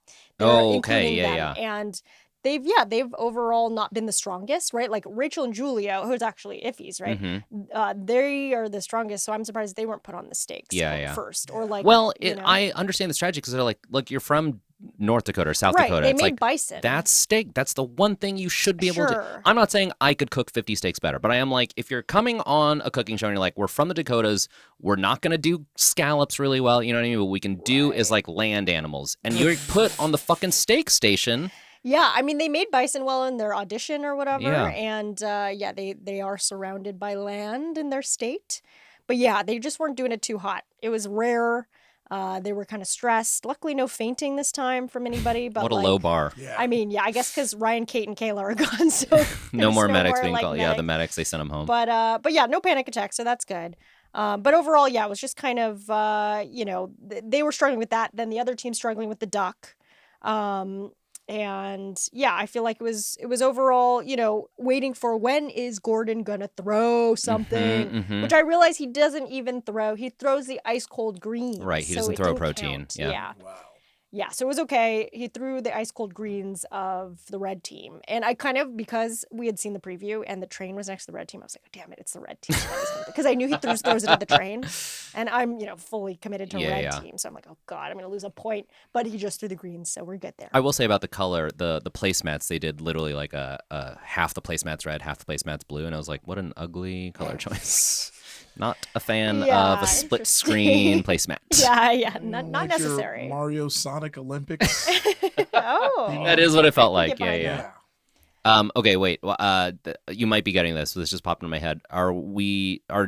Okay. Yeah. And they've overall not been the strongest, right? Like Rachel and Julio, who's actually iffies, right? Mm-hmm. They are the strongest, so I'm surprised they weren't put on the stakes first. Or like, I understand the strategy because they're like, look, you're from North Dakota or South Dakota. They it's made like, bison. That's steak. That's the one thing you should be able to do. I'm not saying I could cook 50 steaks better, but I am like, if you're coming on a cooking show and you're like, we're from the Dakotas, we're not going to do scallops really well. You know what I mean? What we can do is like land animals. And you're put on the fucking steak station. Yeah, I mean, they made bison well in their audition or whatever, Yeah. and they are surrounded by land in their state. But yeah, they just weren't doing it too hot. It was rare. They were kind of stressed. Luckily, no fainting this time from anybody. But What a low bar. Yeah. I mean, I guess because Ryan, Kate, and Kayla are gone, so No more medics more, being like, called. Yeah, the medics, they sent them home. But yeah, no panic attacks, so that's good. But overall, yeah, it was just kind of they were struggling with that. Then the other team struggling with the duck. And yeah, I feel like it was overall, waiting for when is Gordon gonna throw something, which I realize he doesn't even throw. He throws the ice cold greens. Right, he so doesn't it throw didn't protein. count. Yeah. Wow. Yeah, so it was okay. He threw the ice cold greens of the red team. And I kind of, because we had seen the preview and the train was next to the red team, I was like, oh, damn it, it's the red team. Because I knew he throws it at the train. And I'm, fully committed to red team. So I'm like, oh, God, I'm going to lose a point. But he just threw the greens, so we're good there. I will say about the color, the placemats, they did literally like a half the placemats red, half the placemats blue. And I was like, what an ugly color choice. Not a fan of a split screen placemat. Yeah, not Like necessary. your Mario Sonic Olympics. Oh. That is what it felt like. get behind Yeah. Yeah. Okay, wait. You might be getting this. So this just popped in my head. Are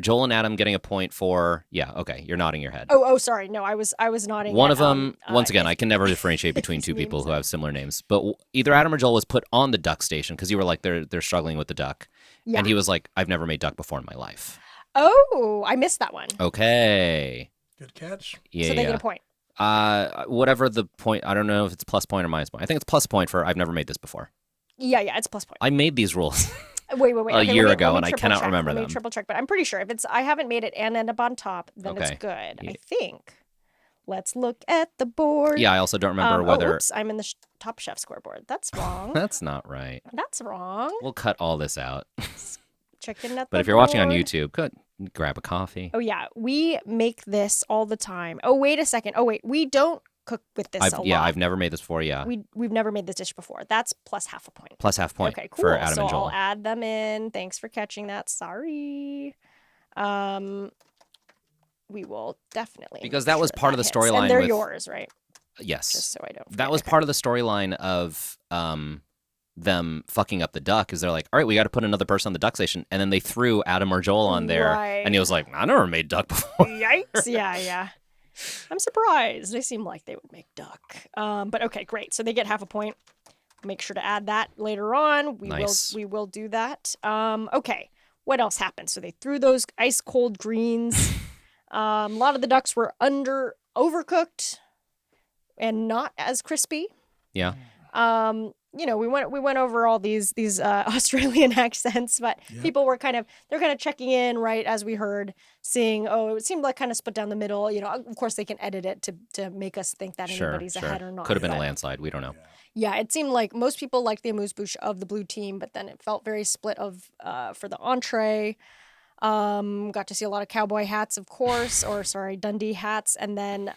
Joel and Adam getting a point for? Yeah. Okay. You're nodding your head. Oh, sorry. No, I was nodding. One at, of them. Once again, if- I can never differentiate between two people memes who have similar names. But either Adam or Joel was put on the duck station because you were like they're struggling with the duck, Yeah. and he was like, I've never made duck before in my life. Oh, I missed that one. Okay. Good catch. Yeah. So they yeah. get a point. Whatever the point. I don't know if it's plus point or minus point. I think it's plus point for I've never made this before. Yeah, it's plus point. I made these rules. Wait. a year ago, and I cannot remember Let them. me triple check, but I'm pretty sure if I haven't made it and end up on top, then it's Okay. good. Yeah. I think. Let's look at the board. Yeah, I also don't remember whether. Oops, I'm in the Top Chef scoreboard. That's wrong. That's not right. That's wrong. We'll cut all this out. Checking at But the if you're watching on board. YouTube, good. Grab a coffee. Oh yeah, we make this all the time. Oh wait a second. Oh wait, we don't cook with this a lot. I've never made this before. Yeah, We've never made this dish before. That's plus half a point. plus half point Okay, cool. for Adam so and Joel. I'll add them in. Thanks for catching that. Sorry. We will definitely Because make that was sure part of the hits. storyline And they're with- yours, right? Yes, Just so I don't. that was part of the storyline of them fucking up the duck. Is they're like, all right, we got to put another person on the duck station, and then they threw Adam or Joel on there, Right. and he was like, I never made duck before. Yikes! Yeah. I'm surprised. They seem like they would make duck. But okay, great. So they get half a point. Make sure to add that later on. Nice. We will do that. Okay. What else happened? So they threw those ice cold greens. A lot of the ducks were overcooked and not as crispy. Yeah. We went over all these Australian accents, but people were they're kind of checking in right as we heard, seeing it seemed like kind of split down the middle. Of course they can edit it to make us think that anybody's ahead or not. Could have been a but- landslide. We don't know. Yeah, it seemed like most people liked the amuse-bouche of the blue team, but then it felt very split for the entree. Got to see a lot of cowboy hats, of course, or sorry, Dundee hats. And then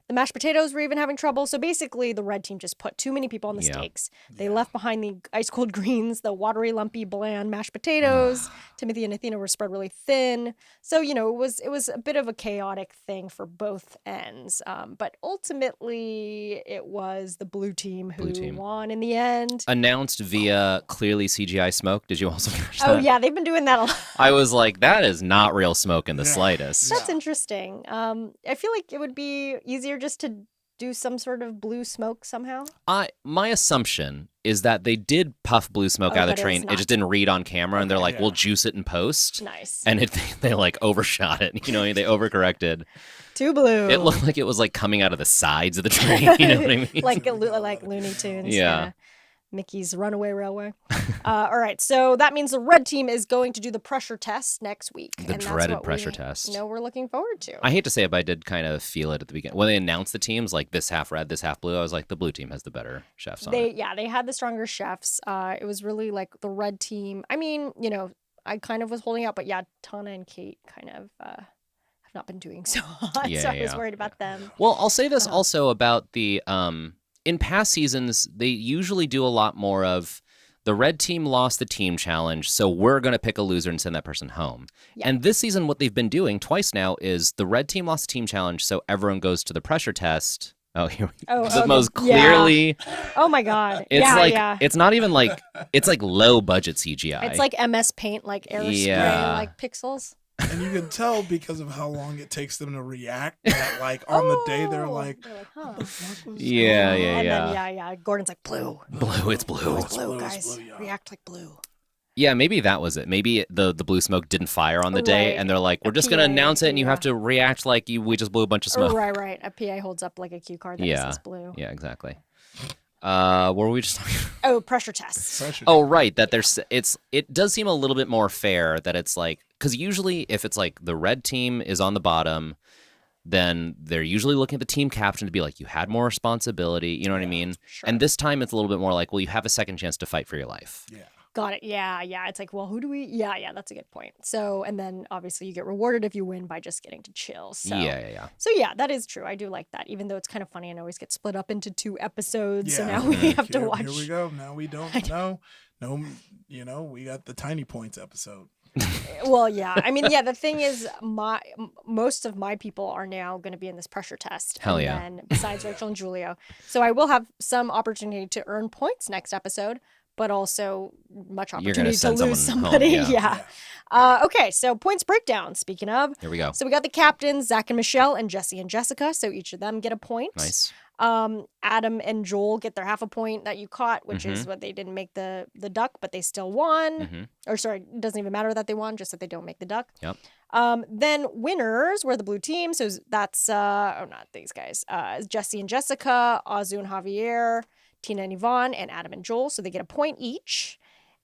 the mashed potatoes were even having trouble. So basically, the red team just put too many people on the steaks. They left behind the ice cold greens, the watery, lumpy, bland mashed potatoes. Timothy and Athena were spread really thin. So, you know, it was a bit of a chaotic thing for both ends. But ultimately, it was the blue team who won in the end. Announced via clearly CGI smoke. Did you also catch that? Oh, yeah, they've been doing that a lot. I was like, that is not real smoke in the slightest. That's interesting. I feel like it would be easier just to do some sort of blue smoke somehow. My assumption is that they did puff blue smoke out of the train. It just didn't read on camera, and they're like, we'll juice it in post. Nice. And they like overshot it. You know, they overcorrected. Too blue. It looked like it was like coming out of the sides of the train. You know what I mean? like Looney Tunes. Yeah. Mickey's Runaway Railway. All right, so that means the red team is going to do the pressure test next week. The dreaded pressure test. We're looking forward to. I hate to say it, but I did kind of feel it at the beginning. When they announced the teams, like this half red, this half blue, I was like, the blue team has the better chefs on it. Yeah, they had the stronger chefs. It was really like the red team. I mean, you know, I kind of was holding out, but yeah, Tana and Kate kind of have not been doing so hot, so I was worried about them. Well, I'll say this also about the in past seasons, they usually do a lot more of the red team lost the team challenge, so we're going to pick a loser and send that person home. Yeah. And this season, what they've been doing twice now is the red team lost the team challenge, so everyone goes to the pressure test. Oh, here we go. The most clearly. Yeah. Oh my God. It's it's not even like, it's like low budget CGI. It's like MS Paint, like aerospray, like pixels. And you can tell because of how long it takes them to react that, like, on the day, they're like, huh. What the fuck was yeah. And then, Gordon's like, blue. Blue, it's blue. It's blue, guys. React like blue. Yeah, maybe that was it. Maybe the blue smoke didn't fire on the day, and they're like, we're just going to announce it, and you have to react like we just blew a bunch of smoke. Right. A PA holds up like a cue card that says blue. Yeah, exactly. What were we just talking about? Oh, pressure tests. Right. That it does seem a little bit more fair that it's like, because usually if it's like the red team is on the bottom, then they're usually looking at the team captain to be like, you had more responsibility. You know what I mean? Sure. And this time it's a little bit more like, well, you have a second chance to fight for your life. Yeah. Got it. Yeah. It's like, well, who do we? Yeah, that's a good point. So, and then obviously you get rewarded if you win by just getting to chill. So, yeah. So yeah, that is true. I do like that, even though it's kind of funny and always gets split up into 2 episodes. Yeah. So now we have to watch. Here we go. Now we don't know. No, you know, we got the Tiny Points episode. Well, yeah. I mean, the thing is, most of my people are now going to be in this pressure test. Hell yeah. And besides Rachel and Julio. So I will have some opportunity to earn points next episode, but also much opportunity to lose somebody. Home, yeah. Okay, so points breakdown. Speaking of. Here we go. So we got the captains, Zach and Michelle, and Jesse and Jessica. So each of them get a point. Nice. Adam and Joel get their half a point that you caught, which is what they didn't make the duck, but they still won. Or sorry, it doesn't even matter that they won, just that they don't make the duck. Yep. Then winners were the blue team. So that's not these guys. Jesse and Jessica, Azu and Javier, Tina and Yvonne, and Adam and Joel. So they get a point each.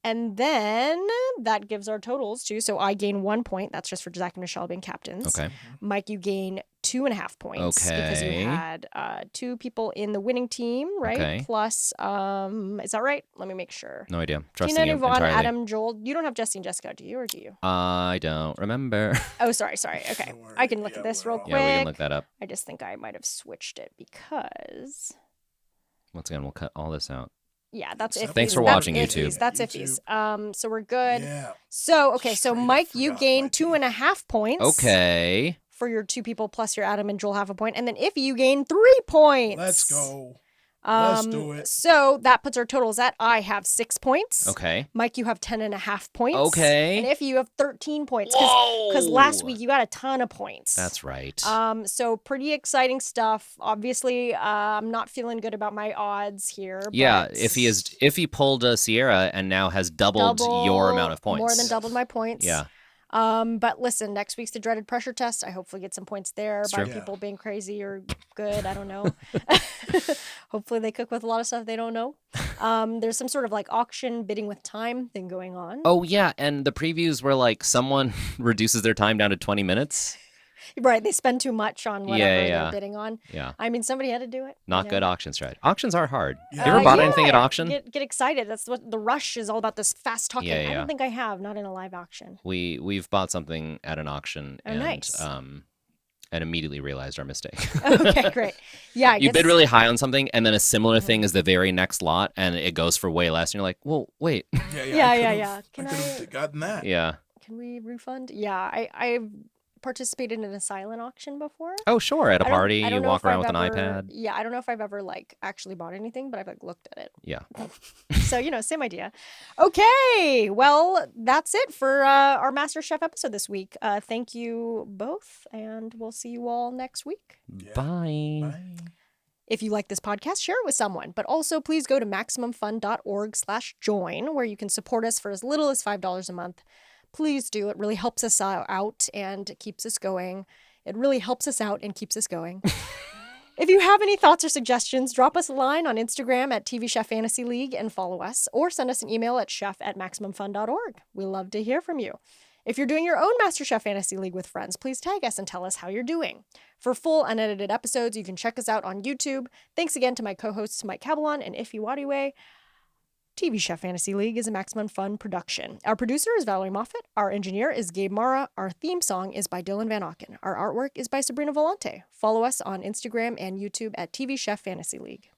And then that gives our totals too. So I gain 1 point. That's just for Zach and Michelle being captains. Okay. Mike, you gain 2.5 points because you had 2 people in the winning team, right? Okay. Plus, is that right? Let me make sure. No idea. Trusting Tina you and Yvonne, entirely. Adam, Joel. You don't have Jesse and Jessica, do you, or do you? I don't remember. Oh, sorry. Okay, I can look at this real quick. Yeah, we can look that up. I just think I might have switched it because. Once again, we'll cut all this out. Yeah, that's iffies. Thanks for watching, YouTube. That's iffies. So we're good. Yeah. So, okay, so Mike, you gain 2.5 points. Okay. For your 2 people plus your Adam and Joel half a point. And then Iffy, you gain 3 points. Let's go. Let's do it. So that puts our totals at I have 6 points. Okay. Mike, you have 10.5 points. Okay. And Iffy, you have 13 points. Because last week you got a ton of points. That's right. So pretty exciting stuff. Obviously, I'm not feeling good about my odds here. Yeah, but if he pulled a Sierra and now has doubled your amount of points. More than doubled my points. Yeah. But listen, next week's the dreaded pressure test. I hopefully get some points there by true. people being crazy or good. I don't know. Hopefully they cook with a lot of stuff they don't know. There's some sort of like auction bidding with time thing going on. Oh, yeah. And the previews were like someone reduces their time down to 20 minutes. Right, they spend too much on whatever yeah. they're bidding on. Yeah. I mean, somebody had to do it. Not good auction strategy. Auctions are hard. Yeah. You ever bought Yeah, anything at auction? Get excited. That's what the rush is all about. This fast talking. Yeah, I yeah. don't think I have. Not in a live auction. We've bought something at an auction Oh, and nice. and immediately realized our mistake. Okay, great. Yeah, I You guess, bid really high on something, and then a similar thing is the very next lot, and it goes for way less, and you're like, well, wait. Yeah. I could have gotten that. Yeah. Can we refund? Yeah, I've participated in a silent auction before. Oh, sure. At a I don't- party, I don't you know walk if around I've with an ever- iPad. Yeah, I don't know if I've ever like actually bought anything, but I've like looked at it. Yeah. So, same idea. Okay. Well, that's it for our MasterChef episode this week. Thank you both, and we'll see you all next week. Bye. Bye. If you like this podcast, share it with someone. But also, please go to MaximumFun.org/join, where you can support us for as little as $5 a month. Please do. It really helps us out and keeps us going. It really helps us out and keeps us going. If you have any thoughts or suggestions, drop us a line on Instagram at TV Chef Fantasy League and follow us, or send us an email at chef@MaximumFun.org. We love to hear from you. If you're doing your own MasterChef Fantasy League with friends, please tag us and tell us how you're doing. For full unedited episodes, you can check us out on YouTube. Thanks again to my co-hosts Mike Cabalon and Ife Wadiwe. TV Chef Fantasy League is a Maximum Fun production. Our producer is Valerie Moffat. Our engineer is Gabe Mara. Our theme song is by Dylan Van Auken. Our artwork is by Sabrina Volante. Follow us on Instagram and YouTube at TV Chef Fantasy League.